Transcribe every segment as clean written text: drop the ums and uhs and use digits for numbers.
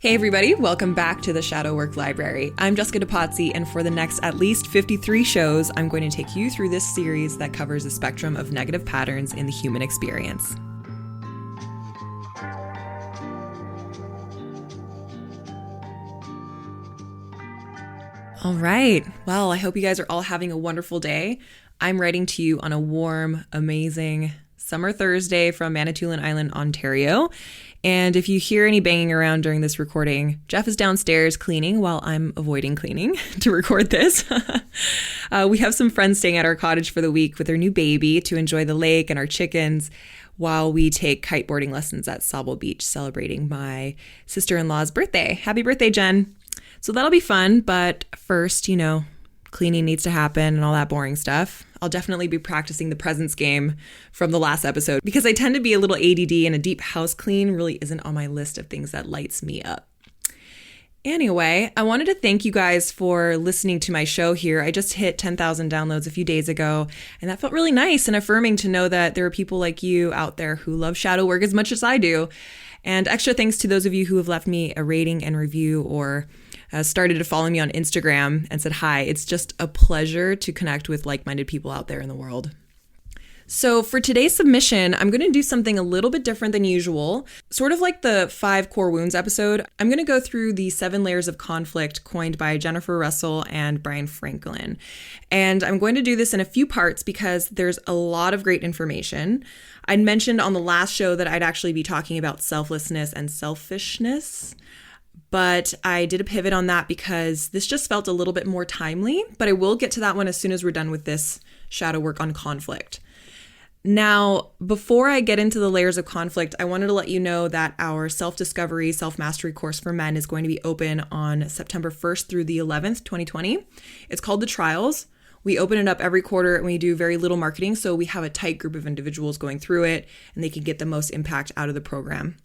Hey everybody, welcome back to the Shadow Work Library. I'm Jessica DePazzi, and for the next at least 53 shows, I'm going to take you through this series that covers the spectrum of negative patterns in the human experience. All right, well, I hope you guys are all having a wonderful day. I'm writing to you on a warm, amazing summer Thursday from Manitoulin Island, Ontario. And if you hear any banging around during this recording, Jeff is downstairs cleaning while I'm avoiding cleaning to record this. We have some friends staying at our cottage for the week with their new baby to enjoy the lake and our chickens while we take kiteboarding lessons at Sauble Beach, celebrating my sister-in-law's birthday. Happy birthday, Jen. So that'll be fun, but first, cleaning needs to happen and all that boring stuff. I'll definitely be practicing the presence game from the last episode because I tend to be a little ADD and a deep house clean really isn't on my list of things that lights me up. Anyway, I wanted to thank you guys for listening to my show here. I just hit 10,000 downloads a few days ago, and that felt really nice and affirming to know that there are people like you out there who love shadow work as much as I do. And extra thanks to those of you who have left me a rating and review or started to follow me on Instagram and said hi. It's just a pleasure to connect with like-minded people out there in the world. So for today's submission, I'm going to do something a little bit different than usual. Sort of like the 5 core wounds episode, I'm going to go through the 7 layers of conflict coined by Jennifer Russell and Brian Franklin. And I'm going to do this in a few parts because there's a lot of great information. I'd mentioned on the last show that I'd actually be talking about selflessness and selfishness. But I did a pivot on that because this just felt a little bit more timely, but I will get to that one as soon as we're done with this shadow work on conflict. Now, before I get into the layers of conflict, I wanted to let you know that our self-discovery, self-mastery course for men is going to be open on September 1st through the 11th, 2020. It's called The Trials. We open it up every quarter and we do very little marketing, so we have a tight group of individuals going through it and they can get the most impact out of the program.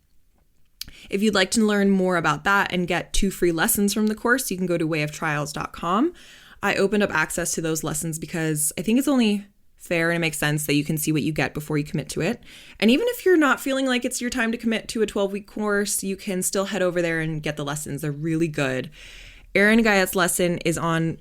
If you'd like to learn more about that and get 2 free lessons from the course, you can go to wayoftrials.com. I opened up access to those lessons because I think it's only fair and it makes sense that you can see what you get before you commit to it. And even if you're not feeling like it's your time to commit to a 12-week course, you can still head over there and get the lessons. They're really good. Erin Guyet's lesson is on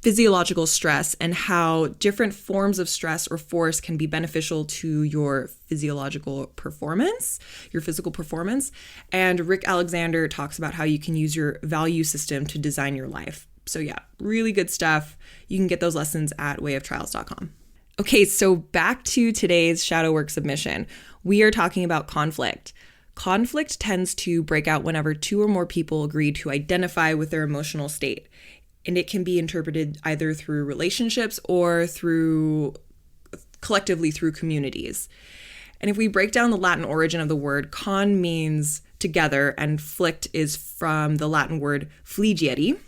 physiological stress and how different forms of stress or force can be beneficial to your physiological performance, your physical performance. And Rick Alexander talks about how you can use your value system to design your life. So yeah, really good stuff. You can get those lessons at wayoftrials.com. Okay, so back to today's shadow work submission. We are talking about conflict. Conflict tends to break out whenever 2 or more people agree to identify with their emotional state. And it can be interpreted either through relationships or collectively through communities. And if we break down the Latin origin of the word, con means together and flict is from the Latin word fligere.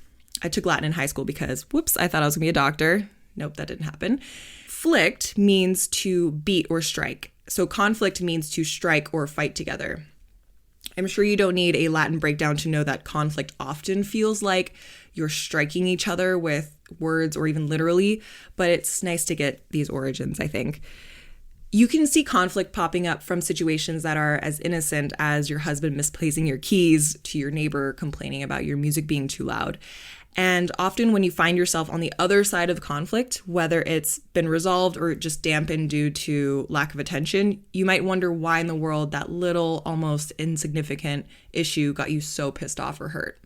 I took Latin in high school because, I thought I was gonna be a doctor. Nope, that didn't happen. Flict means to beat or strike. So conflict means to strike or fight together. I'm sure you don't need a Latin breakdown to know that conflict often feels like you're striking each other with words or even literally, but it's nice to get these origins, I think. You can see conflict popping up from situations that are as innocent as your husband misplacing your keys to your neighbor complaining about your music being too loud. And often when you find yourself on the other side of the conflict, whether it's been resolved or just dampened due to lack of attention, you might wonder why in the world that little, almost insignificant issue got you so pissed off or hurt.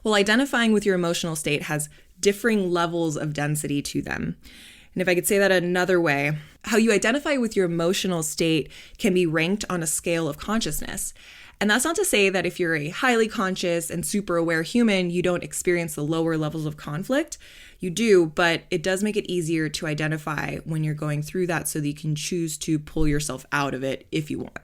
Well, identifying with your emotional state has differing levels of density to them. And if I could say that another way, how you identify with your emotional state can be ranked on a scale of consciousness. And that's not to say that if you're a highly conscious and super aware human, you don't experience the lower levels of conflict. You do, but it does make it easier to identify when you're going through that so that you can choose to pull yourself out of it if you want.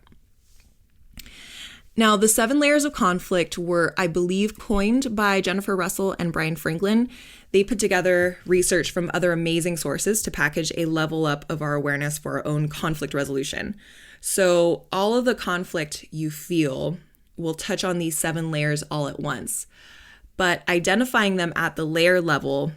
Now, the 7 layers of conflict were, I believe, coined by Jennifer Russell and Brian Franklin. They put together research from other amazing sources to package a level up of our awareness for our own conflict resolution. So all of the conflict you feel will touch on these 7 layers all at once. But identifying them at the layer level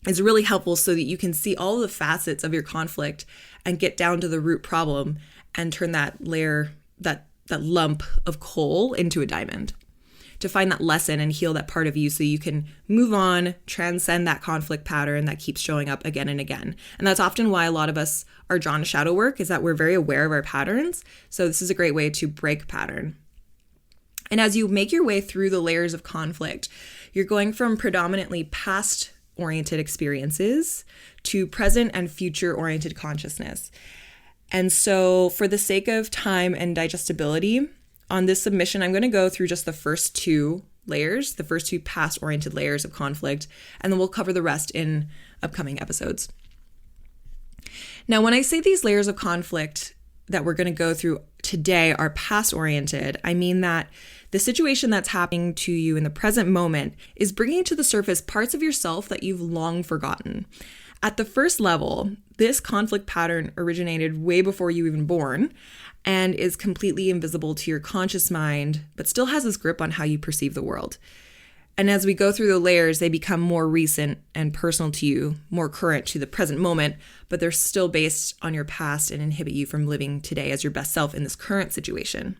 is really helpful so that you can see all of the facets of your conflict and get down to the root problem and turn that layer, that lump of coal into a diamond, to find that lesson and heal that part of you so you can move on, transcend that conflict pattern that keeps showing up again and again. And that's often why a lot of us are drawn to shadow work, is that we're very aware of our patterns. So this is a great way to break pattern. And as you make your way through the layers of conflict, you're going from predominantly past-oriented experiences to present and future-oriented consciousness. And so for the sake of time and digestibility, on this submission, I'm going to go through just the first two layers, the first two past-oriented layers of conflict, and then we'll cover the rest in upcoming episodes. Now, when I say these layers of conflict that we're going to go through today are past-oriented, I mean that the situation that's happening to you in the present moment is bringing to the surface parts of yourself that you've long forgotten. At the first level, this conflict pattern originated way before you were even born and is completely invisible to your conscious mind, but still has this grip on how you perceive the world. And as we go through the layers, they become more recent and personal to you, more current to the present moment, but they're still based on your past and inhibit you from living today as your best self in this current situation.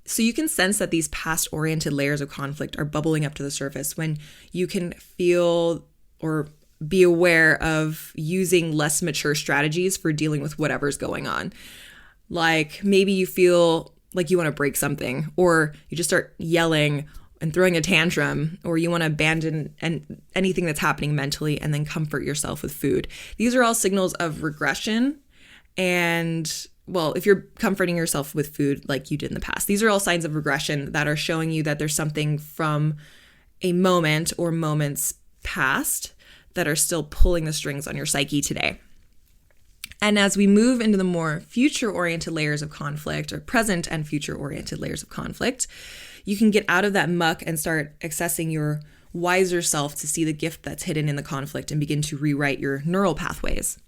So you can sense that these past-oriented layers of conflict are bubbling up to the surface when you can feel or be aware of using less mature strategies for dealing with whatever's going on. Like maybe you feel like you want to break something, or you just start yelling and throwing a tantrum, or you want to abandon anything that's happening mentally and then comfort yourself with food. These are all signals of regression. And well, if you're comforting yourself with food like you did in the past, these are all signs of regression that are showing you that there's something from a moment or moments past that are still pulling the strings on your psyche today. And as we move into the more future-oriented layers of conflict, or present and future-oriented layers of conflict, you can get out of that muck and start accessing your wiser self to see the gift that's hidden in the conflict and begin to rewrite your neural pathways.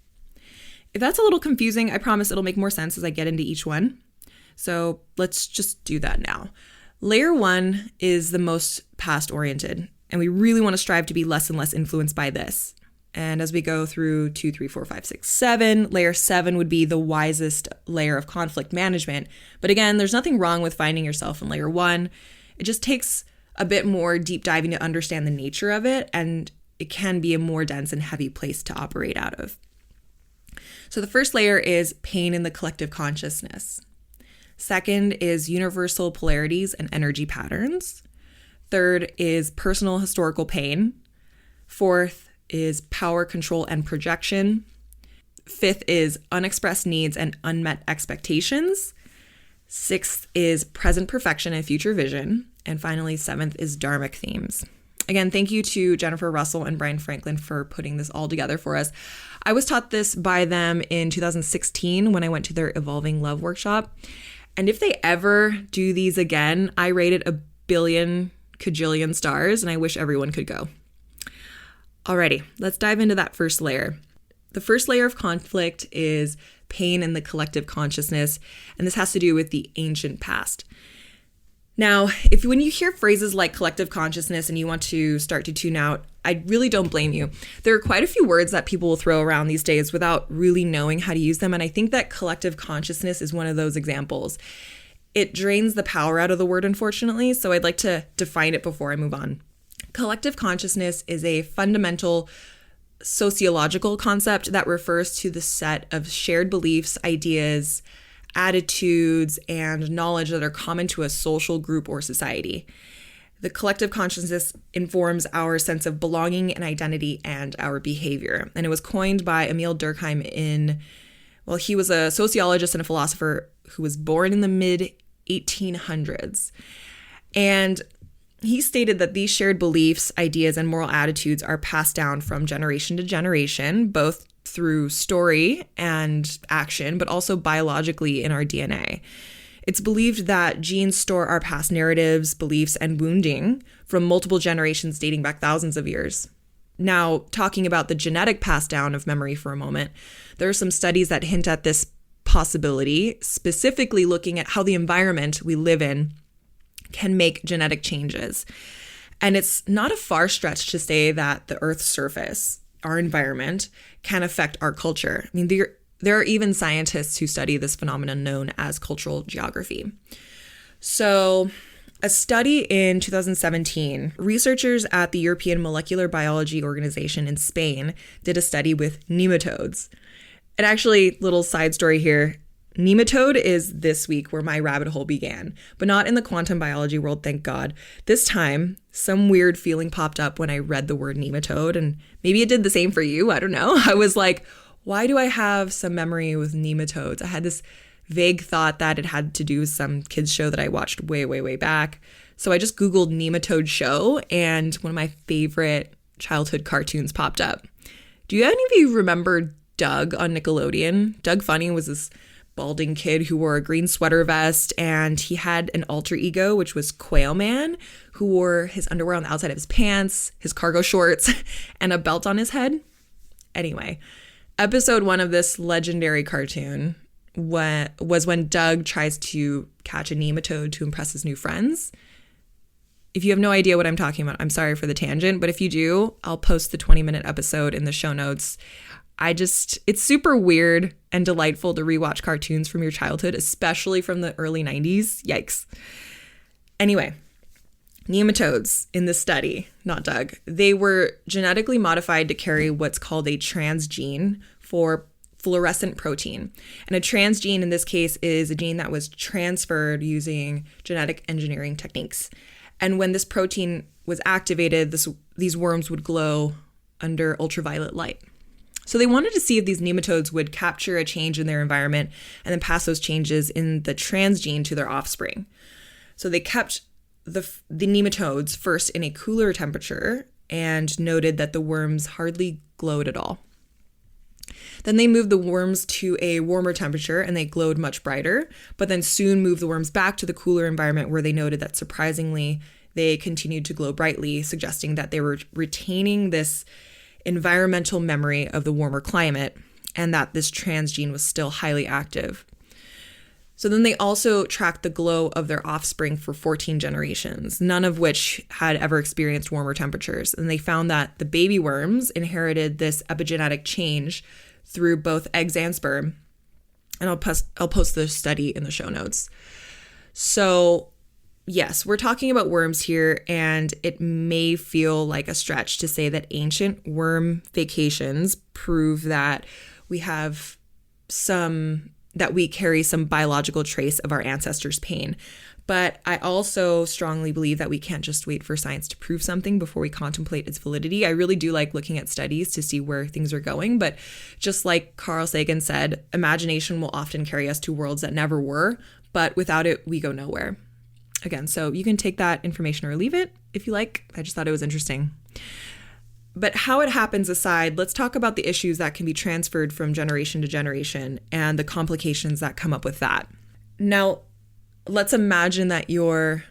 If that's a little confusing, I promise it'll make more sense as I get into each one. So let's just do that now. Layer 1 is the most past-oriented, and we really want to strive to be less and less influenced by this. And as we go through 2, 3, 4, 5, 6, 7, layer 7 would be the wisest layer of conflict management. But again, there's nothing wrong with finding yourself in layer 1. It just takes a bit more deep diving to understand the nature of it, and it can be a more dense and heavy place to operate out of. So the first layer is pain in the collective consciousness. Second is universal polarities and energy patterns. Third is personal historical pain. Fourth is power, control, and projection. Fifth is unexpressed needs and unmet expectations. Sixth is present perfection and future vision. And finally, seventh is Dharmic themes. Again, thank you to Jennifer Russell and Brian Franklin for putting this all together for us. I was taught this by them in 2016 when I went to their Evolving Love workshop. And if they ever do these again, I rate it 1 billion cajillion stars, and I wish everyone could go. Alrighty, let's dive into that first layer. The first layer of conflict is pain in the collective consciousness, and this has to do with the ancient past. Now, when you hear phrases like collective consciousness and you want to start to tune out, I really don't blame you. There are quite a few words that people will throw around these days without really knowing how to use them, and I think that collective consciousness is one of those examples. It drains the power out of the word, unfortunately, so I'd like to define it before I move on. Collective consciousness is a fundamental sociological concept that refers to the set of shared beliefs, ideas, attitudes, and knowledge that are common to a social group or society. The collective consciousness informs our sense of belonging and identity and our behavior. And it was coined by Emil Durkheim he was a sociologist and a philosopher who was born in the mid-1800s. And he stated that these shared beliefs, ideas, and moral attitudes are passed down from generation to generation, both through story and action, but also biologically in our DNA. It's believed that genes store our past narratives, beliefs, and wounding from multiple generations dating back thousands of years. Now, talking about the genetic pass down of memory for a moment, there are some studies that hint at this possibility, specifically looking at how the environment we live in can make genetic changes. And it's not a far stretch to say that the Earth's surface, our environment, can affect our culture. I mean, there are even scientists who study this phenomenon known as cultural geography. So, a study in 2017, researchers at the European Molecular Biology Organization in Spain did a study with nematodes. And actually, little side story here, nematode is this week where my rabbit hole began, but not in the quantum biology world, thank God. This time, some weird feeling popped up when I read the word nematode, and maybe it did the same for you, I don't know. I was like, why do I have some memory with nematodes? I had this vague thought that it had to do with some kids show that I watched way, way, way back. So I just Googled nematode show, and one of my favorite childhood cartoons popped up. Do any of you remember Doug on Nickelodeon? Doug Funny was this balding kid who wore a green sweater vest, and he had an alter ego, which was Quail Man, who wore his underwear on the outside of his pants, his cargo shorts, and a belt on his head. Anyway, episode 1 of this legendary cartoon was when Doug tries to catch a nematode to impress his new friends. If you have no idea what I'm talking about, I'm sorry for the tangent, but if you do, I'll post the 20-minute episode in the show notes. It's super weird and delightful to rewatch cartoons from your childhood, especially from the early 90s. Yikes. Anyway, nematodes in this study, not Doug, they were genetically modified to carry what's called a transgene for fluorescent protein. And a transgene in this case is a gene that was transferred using genetic engineering techniques. And when this protein was activated, these worms would glow under ultraviolet light. So they wanted to see if these nematodes would capture a change in their environment and then pass those changes in the transgene to their offspring. So they kept the nematodes first in a cooler temperature and noted that the worms hardly glowed at all. Then they moved the worms to a warmer temperature and they glowed much brighter, but then soon moved the worms back to the cooler environment where they noted that surprisingly they continued to glow brightly, suggesting that they were retaining this environmental memory of the warmer climate and that this transgene was still highly active. So then they also tracked the glow of their offspring for 14 generations, none of which had ever experienced warmer temperatures. And they found that the baby worms inherited this epigenetic change through both eggs and sperm. And I'll post the study in the show notes. So yes, we're talking about worms here, and it may feel like a stretch to say that ancient worm vacations prove that we carry some biological trace of our ancestors' pain. But I also strongly believe that we can't just wait for science to prove something before we contemplate its validity. I really do like looking at studies to see where things are going. But just like Carl Sagan said, imagination will often carry us to worlds that never were, but without it, we go nowhere. Again, so you can take that information or leave it if you like. I just thought it was interesting. But how it happens aside, let's talk about the issues that can be transferred from generation to generation and the complications that come up with that. Now, let's imagine that your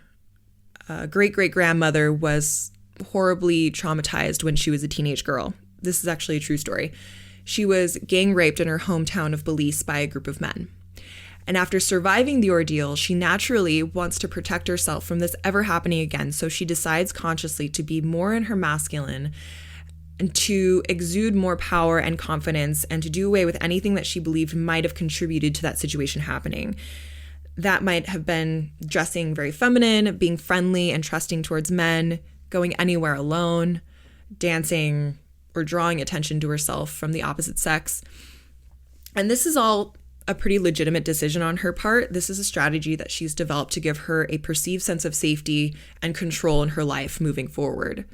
great-great-grandmother was horribly traumatized when she was a teenage girl. This is actually a true story. She was gang raped in her hometown of Belize by a group of men. And after surviving the ordeal, she naturally wants to protect herself from this ever happening again. So she decides consciously to be more in her masculine and to exude more power and confidence and to do away with anything that she believed might have contributed to that situation happening. That might have been dressing very feminine, being friendly and trusting towards men, going anywhere alone, dancing, or drawing attention to herself from the opposite sex. And this is all a pretty legitimate decision on her part. This is a strategy that she's developed to give her a perceived sense of safety and control in her life moving forward.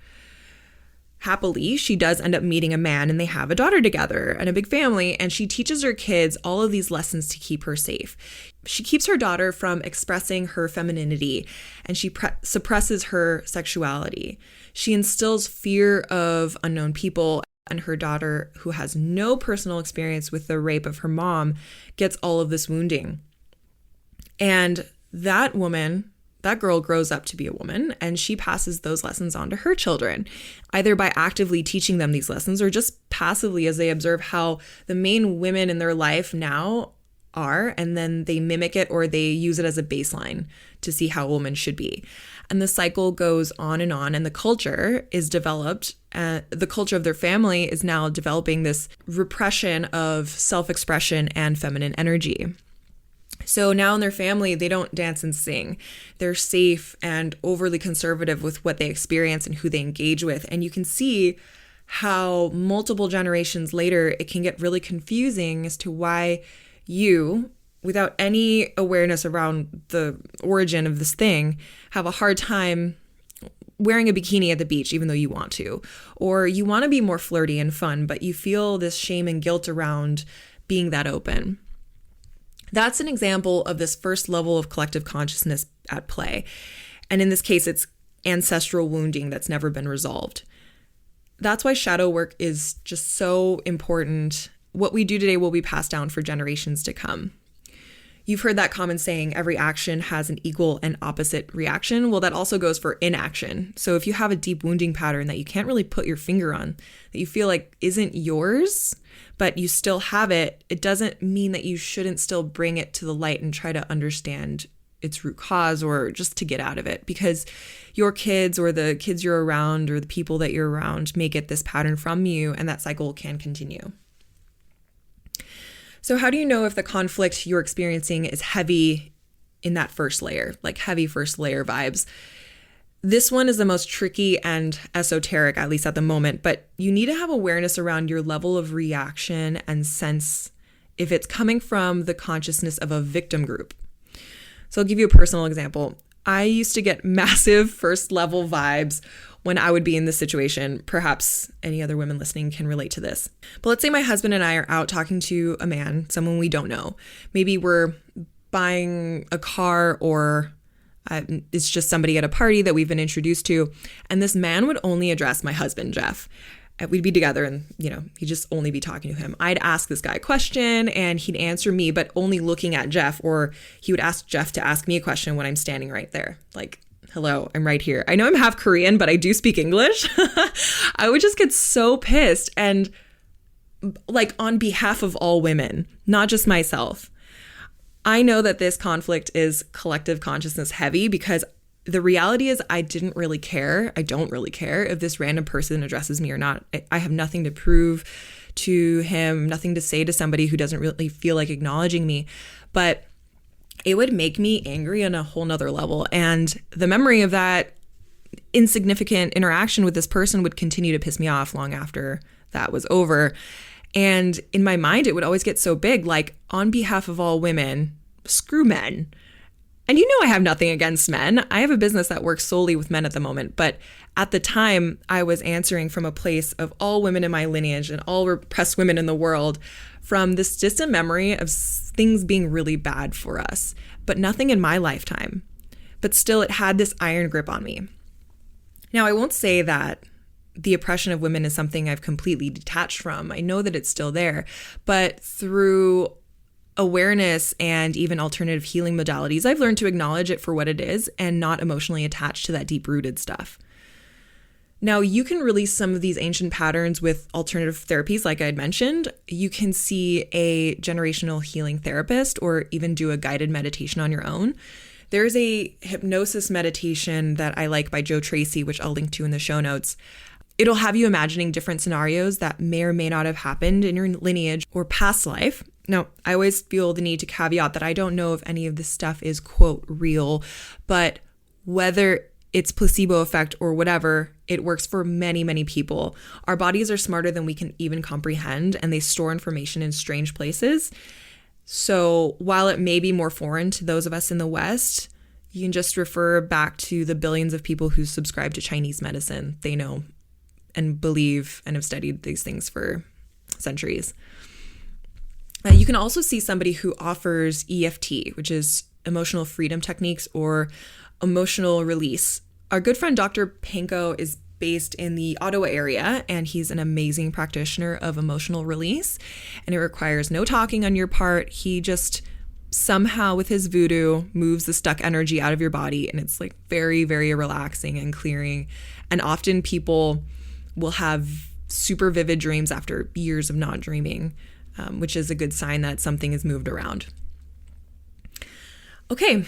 Happily, she does end up meeting a man and they have a daughter together and a big family, and she teaches her kids all of these lessons to keep her safe. She keeps her daughter from expressing her femininity and she suppresses her sexuality. She instills fear of unknown people, and her daughter, who has no personal experience with the rape of her mom, gets all of this wounding. And that girl grows up to be a woman, and she passes those lessons on to her children, either by actively teaching them these lessons or just passively as they observe how the main women in their life now are, and then they mimic it or they use it as a baseline to see how a woman should be. And the cycle goes on, and the culture is developed. The culture of their family is now developing this repression of self-expression and feminine energy. So now in their family, they don't dance and sing. They're safe and overly conservative with what they experience and who they engage with. And you can see how multiple generations later, it can get really confusing as to why you, without any awareness around the origin of this thing, have a hard time wearing a bikini at the beach, even though you want to. Or you want to be more flirty and fun, but you feel this shame and guilt around being that open. That's an example of this first level of collective consciousness at play. And in this case, it's ancestral wounding that's never been resolved. That's why shadow work is just so important. What we do today will be passed down for generations to come. You've heard that common saying, every action has an equal and opposite reaction. Well, that also goes for inaction. So if you have a deep wounding pattern that you can't really put your finger on, that you feel like isn't yours, but you still have it, it doesn't mean that you shouldn't still bring it to the light and try to understand its root cause or just to get out of it, because your kids or the kids you're around or the people that you're around may get this pattern from you, and that cycle can continue. So how do you know if the conflict you're experiencing is heavy in that first layer, like heavy first layer vibes? This one is the most tricky and esoteric, at least at the moment, but you need to have awareness around your level of reaction and sense if it's coming from the consciousness of a victim group. So I'll give you a personal example. I used to get massive first level vibes when I would be in this situation. Perhaps any other women listening can relate to this. But let's say my husband and I are out talking to a man, someone we don't know. Maybe we're buying a car, or it's just somebody at a party that we've been introduced to. And this man would only address my husband, Jeff. We'd be together and, he'd just only be talking to him. I'd ask this guy a question and he'd answer me, but only looking at Jeff, or he would ask Jeff to ask me a question when I'm standing right there. Like, hello, I'm right here. I know I'm half Korean, but I do speak English. I would just get so pissed, and like on behalf of all women, not just myself. I know that this conflict is collective consciousness heavy, because the reality is I didn't really care. I don't really care if this random person addresses me or not. I have nothing to prove to him, nothing to say to somebody who doesn't really feel like acknowledging me. But it would make me angry on a whole nother level. And the memory of that insignificant interaction with this person would continue to piss me off long after that was over. And in my mind, it would always get so big, like, on behalf of all women, screw men. And I have nothing against men. I have a business that works solely with men at the moment. But at the time, I was answering from a place of all women in my lineage and all repressed women in the world, from this distant memory of things being really bad for us, but nothing in my lifetime. But still, it had this iron grip on me. Now, I won't say that the oppression of women is something I've completely detached from. I know that it's still there, but through awareness and even alternative healing modalities, I've learned to acknowledge it for what it is and not emotionally attached to that deep-rooted stuff. Now, you can release some of these ancient patterns with alternative therapies, like I had mentioned. You can see a generational healing therapist or even do a guided meditation on your own. There's a hypnosis meditation that I like by Joe Tracy, which I'll link to in the show notes. It'll have you imagining different scenarios that may or may not have happened in your lineage or past life. Now, I always feel the need to caveat that I don't know if any of this stuff is, quote, real, but whether it's placebo effect or whatever, it works for many, many people. Our bodies are smarter than we can even comprehend, and they store information in strange places. So while it may be more foreign to those of us in the West, you can just refer back to the billions of people who subscribe to Chinese medicine. They know and believe and have studied these things for centuries. You can also see somebody who offers EFT, which is emotional freedom techniques or emotional release. Our good friend Dr. Panko is based in the Ottawa area, and he's an amazing practitioner of emotional release, and it requires no talking on your part. He just somehow with his voodoo moves the stuck energy out of your body, and it's like very, very relaxing and clearing. And often people will have super vivid dreams after years of not dreaming, which is a good sign that something is moved around. Okay,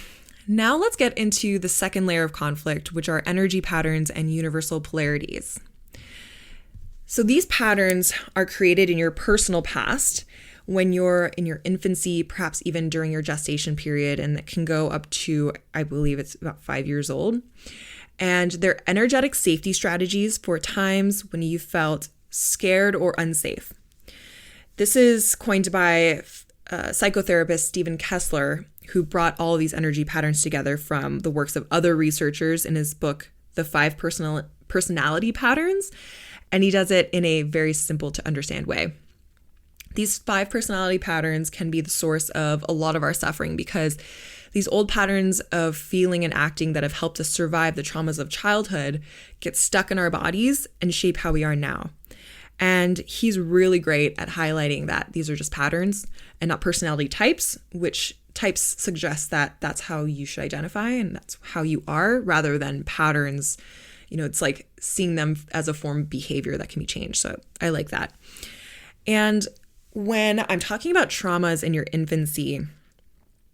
now let's get into the second layer of conflict, which are energy patterns and universal polarities. So these patterns are created in your personal past when you're in your infancy, perhaps even during your gestation period, and that can go up to, I believe it's about 5 years old. And they're energetic safety strategies for times when you felt scared or unsafe. This is coined by psychotherapist Stephen Kessler, who brought all of these energy patterns together from the works of other researchers in his book, The 5 Personality Patterns. And he does it in a very simple to understand way. These 5 personality patterns can be the source of a lot of our suffering because these old patterns of feeling and acting that have helped us survive the traumas of childhood get stuck in our bodies and shape how we are now. And he's really great at highlighting that these are just patterns and not personality types, which types suggest that that's how you should identify and that's how you are, rather than patterns. You know, it's like seeing them as a form of behavior that can be changed. So I like that. And when I'm talking about traumas in your infancy,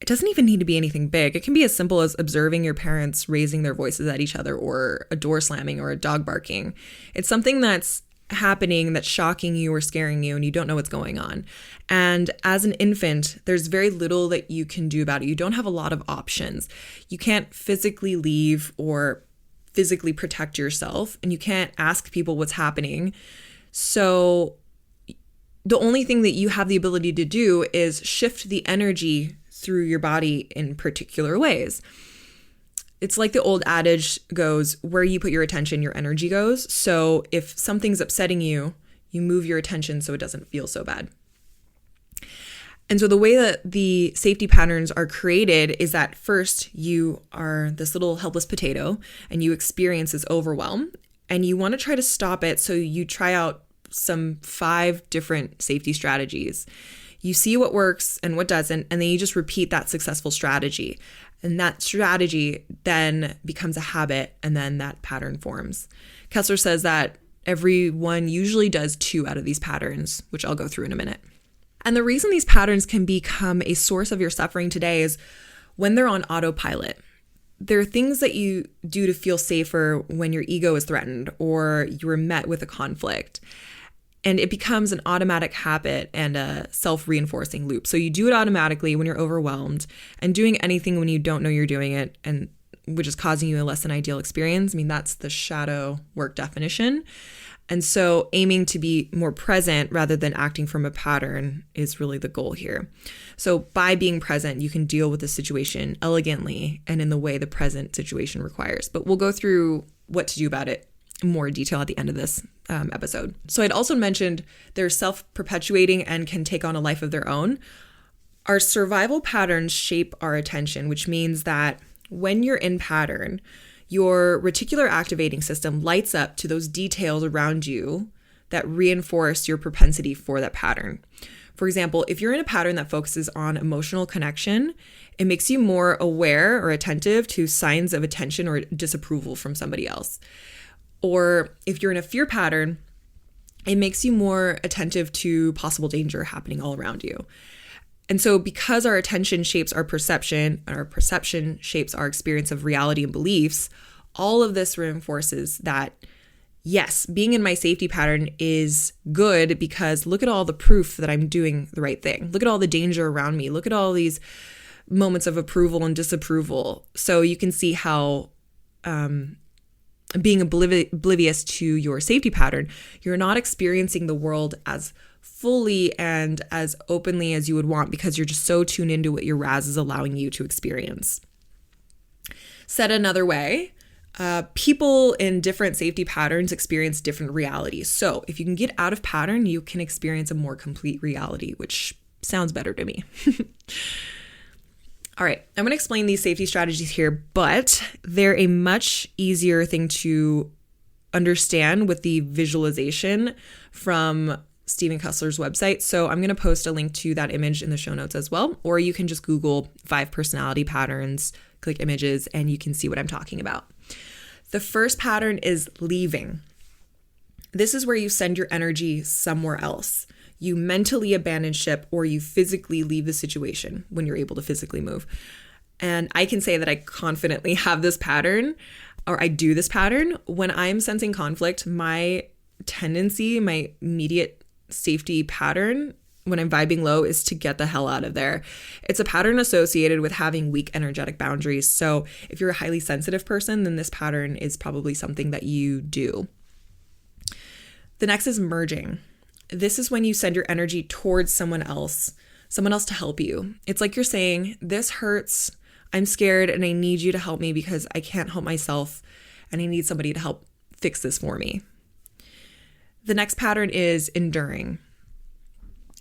it doesn't even need to be anything big. It can be as simple as observing your parents raising their voices at each other, or a door slamming, or a dog barking. It's something that's happening that's shocking you or scaring you and you don't know what's going on. And as an infant, there's very little that you can do about it. You don't have a lot of options. You can't physically leave or physically protect yourself, and you can't ask people what's happening. So the only thing that you have the ability to do is shift the energy through your body in particular ways. It's like the old adage goes, where you put your attention, your energy goes. So if something's upsetting you, you move your attention so it doesn't feel so bad. And so the way that the safety patterns are created is that first you are this little helpless potato and you experience this overwhelm and you want to try to stop it. So you try out some 5 different safety strategies. You see what works and what doesn't, and then you just repeat that successful strategy. And that strategy then becomes a habit, and then that pattern forms. Kessler says that everyone usually does 2 out of these patterns, which I'll go through in a minute. And the reason these patterns can become a source of your suffering today is when they're on autopilot. There are things that you do to feel safer when your ego is threatened or you are met with a conflict. And it becomes an automatic habit and a self-reinforcing loop. So you do it automatically when you're overwhelmed, and doing anything when you don't know you're doing it, and which is causing you a less than ideal experience. I mean, that's the shadow work definition. And so aiming to be more present rather than acting from a pattern is really the goal here. So by being present, you can deal with the situation elegantly and in the way the present situation requires. But we'll go through what to do about it in more detail at the end of this episode. So I'd also mentioned they're self-perpetuating and can take on a life of their own. Our survival patterns shape our attention, which means that when you're in pattern, your reticular activating system lights up to those details around you that reinforce your propensity for that pattern. For example, if you're in a pattern that focuses on emotional connection, it makes you more aware or attentive to signs of attention or disapproval from somebody else. Or if you're in a fear pattern, it makes you more attentive to possible danger happening all around you. And so because our attention shapes our perception, and our perception shapes our experience of reality and beliefs, all of this reinforces that, yes, being in my safety pattern is good because look at all the proof that I'm doing the right thing. Look at all the danger around me. Look at all these moments of approval and disapproval. So you can see how being oblivious to your safety pattern, you're not experiencing the world as fully and as openly as you would want because you're just so tuned into what your RAS is allowing you to experience. Said another way, people in different safety patterns experience different realities. So if you can get out of pattern, you can experience a more complete reality, which sounds better to me. All right, I'm going to explain these safety strategies here, but they're a much easier thing to understand with the visualization from Stephen Kessler's website. So I'm going to post a link to that image in the show notes as well, or you can just Google 5 personality patterns, click images, and you can see what I'm talking about. The first pattern is leaving. This is where you send your energy somewhere else. You mentally abandon ship or you physically leave the situation when you're able to physically move. And I can say that I confidently have this pattern, or I do this pattern. When I'm sensing conflict, my tendency, my immediate safety pattern when I'm vibing low is to get the hell out of there. It's a pattern associated with having weak energetic boundaries. So if you're a highly sensitive person, then this pattern is probably something that you do. The next is merging. This is when you send your energy towards someone else to help you. It's like you're saying, this hurts, I'm scared, and I need you to help me because I can't help myself, and I need somebody to help fix this for me. The next pattern is enduring.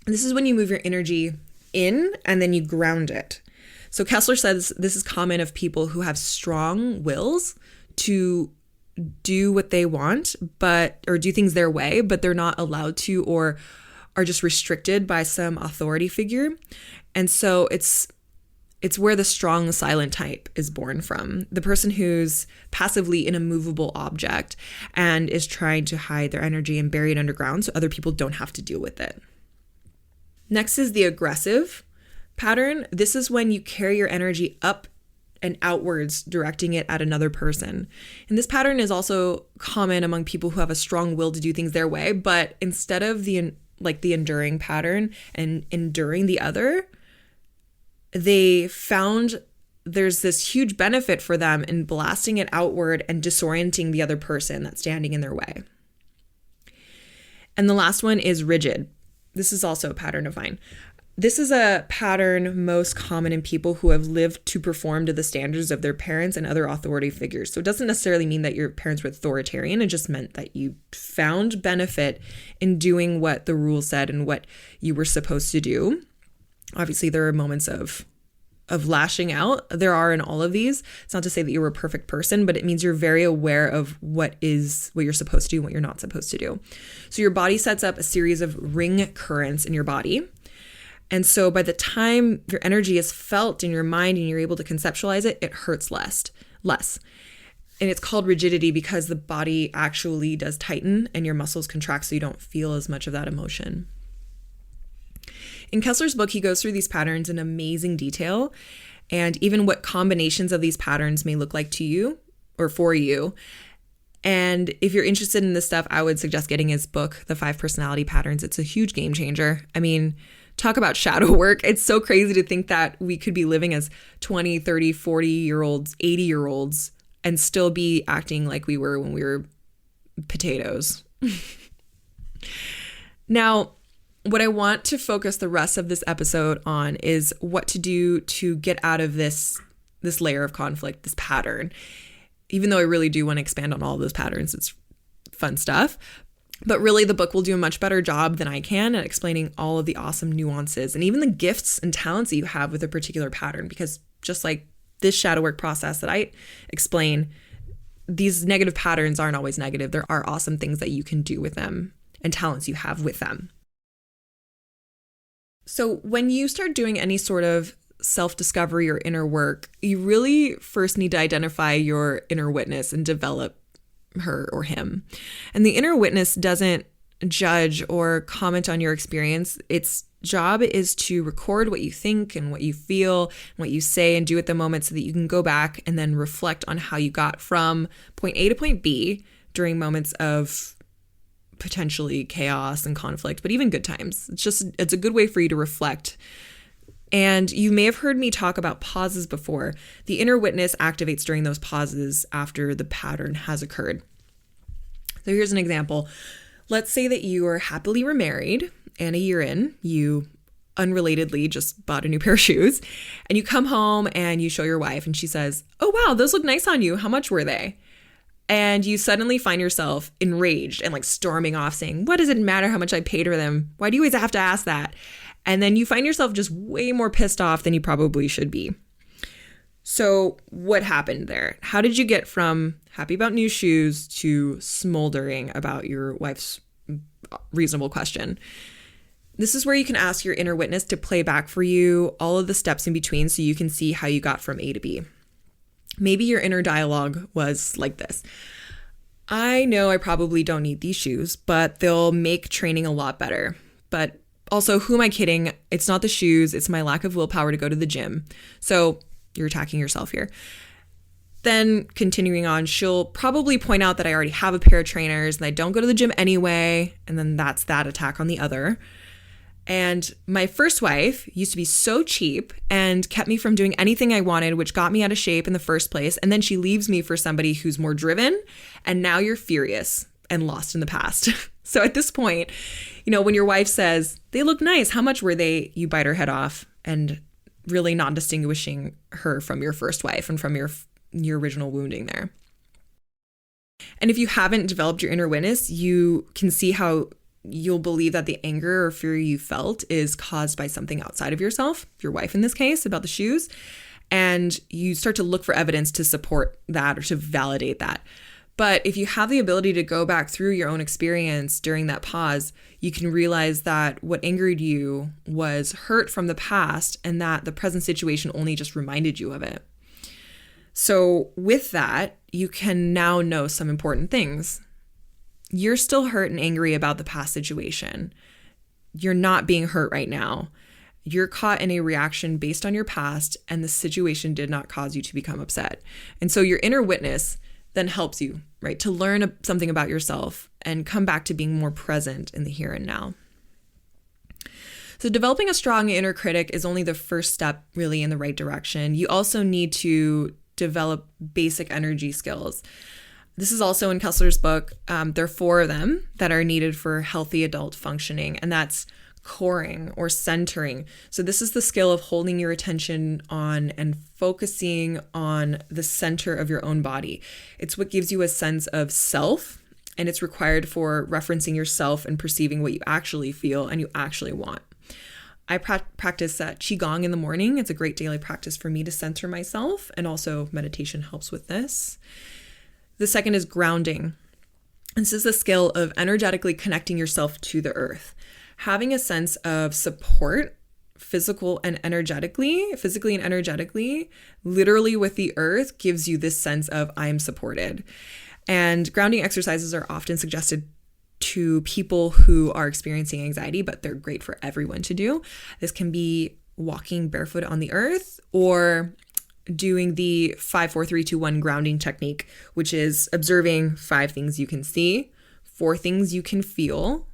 This is when you move your energy in and then you ground it. So Kessler says this is common of people who have strong wills to do what they want, or do things their way, but they're not allowed to, or are just restricted by some authority figure. And so it's where the strong silent type is born from. The person who's passively an immovable object and is trying to hide their energy and bury it underground so other people don't have to deal with it. Next is the aggressive pattern. This is when you carry your energy up and outwards, directing it at another person. And this pattern is also common among people who have a strong will to do things their way, but instead of the enduring pattern and enduring the other, they found there's this huge benefit for them in blasting it outward and disorienting the other person that's standing in their way. And the last one is rigid. This is also a pattern of mine. This is a pattern most common in people who have lived to perform to the standards of their parents and other authority figures. So it doesn't necessarily mean that your parents were authoritarian. It just meant that you found benefit in doing what the rules said and what you were supposed to do. Obviously, there are moments of lashing out. There are in all of these. It's not to say that you're a perfect person, but it means you're very aware of what you're supposed to do and what you're not supposed to do. So your body sets up a series of ring currents in your body. And so by the time your energy is felt in your mind and you're able to conceptualize it, it hurts less. And it's called rigidity because the body actually does tighten and your muscles contract so you don't feel as much of that emotion. In Kessler's book, he goes through these patterns in amazing detail and even what combinations of these patterns may look like to you or for you. And if you're interested in this stuff, I would suggest getting his book, The 5 Personality Patterns. It's a huge game changer. I mean, talk about shadow work. It's so crazy to think that we could be living as 20, 30, 40-year-olds, 80-year-olds and still be acting like we were when we were potatoes. Now, what I want to focus the rest of this episode on is what to do to get out of this layer of conflict, this pattern. Even though I really do want to expand on all of those patterns, it's fun stuff. But really, the book will do a much better job than I can at explaining all of the awesome nuances and even the gifts and talents that you have with a particular pattern. Because just like this shadow work process that I explain, these negative patterns aren't always negative. There are awesome things that you can do with them and talents you have with them. So when you start doing any sort of self-discovery or inner work, you really first need to identify your inner witness and develop her or him. And the inner witness doesn't judge or comment on your experience. Its job is to record what you think and what you feel, and what you say and do at the moment so that you can go back and then reflect on how you got from point A to point B during moments of potentially chaos and conflict, but even good times. It's a good way for you to reflect. And you may have heard me talk about pauses before. The inner witness activates during those pauses after the pattern has occurred. So here's an example. Let's say that you are happily remarried and a year in, you unrelatedly just bought a new pair of shoes and you come home and you show your wife and she says, "Oh, wow, those look nice on you. How much were they?" And you suddenly find yourself enraged and like storming off saying, "What does it matter how much I paid for them? Why do you always have to ask that?" And then you find yourself just way more pissed off than you probably should be. So what happened there? How did you get from happy about new shoes to smoldering about your wife's reasonable question? This is where you can ask your inner witness to play back for you all of the steps in between so you can see how you got from A to B. Maybe your inner dialogue was like this: "I know I probably don't need these shoes, but they'll make training a lot better. But also, who am I kidding? It's not the shoes, it's my lack of willpower to go to the gym." So you're attacking yourself here. Then continuing on, she'll probably point out that I already have a pair of trainers and I don't go to the gym anyway. And then that's that attack on the other. And my first wife used to be so cheap and kept me from doing anything I wanted, which got me out of shape in the first place. And then she leaves me for somebody who's more driven. And now you're furious and lost in the past. So at this point, when your wife says, they look nice, how much were they? You bite her head off, and really not distinguishing her from your first wife and from your original wounding there. And if you haven't developed your inner witness, you can see how you'll believe that the anger or fear you felt is caused by something outside of yourself, your wife in this case, about the shoes. And you start to look for evidence to support that or to validate that. But if you have the ability to go back through your own experience during that pause, you can realize that what angered you was hurt from the past and that the present situation only just reminded you of it. So with that, you can now know some important things. You're still hurt and angry about the past situation. You're not being hurt right now. You're caught in a reaction based on your past, and the situation did not cause you to become upset. And so your inner witness then helps you, right, to learn something about yourself and come back to being more present in the here and now. So developing a strong inner critic is only the first step really in the right direction. You also need to develop basic energy skills. This is also in Kessler's book. There are 4 of them that are needed for healthy adult functioning, and that's coring or centering. So this is the skill of holding your attention on and focusing on the center of your own body. It's what gives you a sense of self, and it's required for referencing yourself and perceiving what you actually feel and you actually want. I practice Qigong in the morning. It's a great daily practice for me to center myself, and also meditation helps with this. The second is grounding. This is the skill of energetically connecting yourself to the earth. Having a sense of support, physically and energetically, literally with the earth, gives you this sense of I am supported. And grounding exercises are often suggested to people who are experiencing anxiety, but they're great for everyone to do. This can be walking barefoot on the earth, or doing the 5, 4, 3, 2, 1 grounding technique, which is observing 5 things you can see, 4 things you can feel,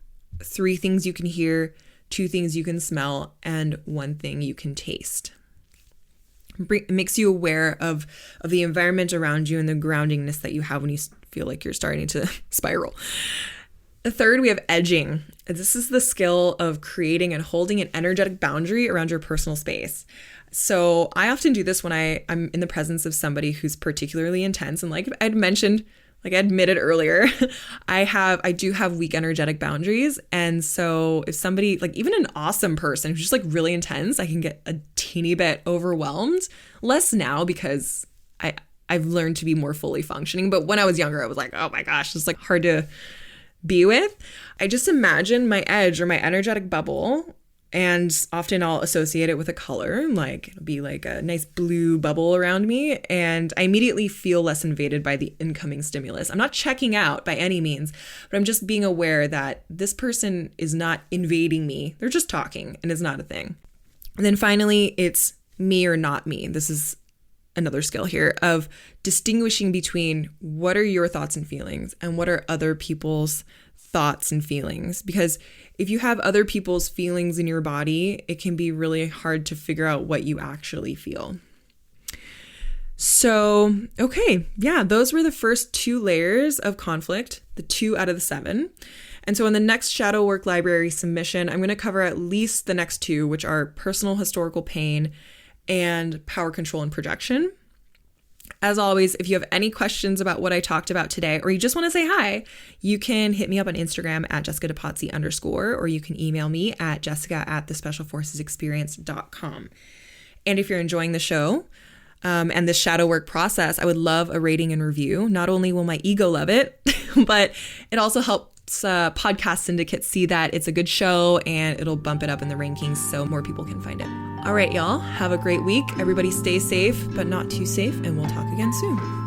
3 things you can hear, 2 things you can smell, and 1 thing you can taste. It makes you aware of the environment around you and the groundingness that you have when you feel like you're starting to spiral. The third, we have edging. This is the skill of creating and holding an energetic boundary around your personal space. So I often do this when I'm in the presence of somebody who's particularly intense. And like I admitted earlier, I do have weak energetic boundaries. And so if somebody, like even an awesome person who's just like really intense, I can get a teeny bit overwhelmed. Less now because I've learned to be more fully functioning. But when I was younger, I was like, oh my gosh, it's like hard to be with. I just imagine my edge or my energetic bubble, and often I'll associate it with a color, like it'll be like a nice blue bubble around me, and I immediately feel less invaded by the incoming stimulus. I'm not checking out by any means, but I'm just being aware that this person is not invading me. They're just talking, and it's not a thing. And then finally, it's me or not me. This is another skill here of distinguishing between what are your thoughts and feelings and what are other people's thoughts and feelings. Because if you have other people's feelings in your body, it can be really hard to figure out what you actually feel. So, okay, yeah, those were the first 2 layers of conflict, the 2 out of the 7. And so in the next Shadow Work Library submission, I'm going to cover at least the next 2, which are personal historical pain and power control and projection. As always, if you have any questions about what I talked about today, or you just want to say hi, you can hit me up on Instagram at @JessicaDePazzi_, or you can email me at jessica@thespecialforcesexperience.com. And if you're enjoying the show and the shadow work process, I would love a rating and review. Not only will my ego love it, but it also helps podcast syndicates see that it's a good show, and it'll bump it up in the rankings so more people can find it. All right, y'all, have a great week. Everybody stay safe, but not too safe, and we'll talk again soon.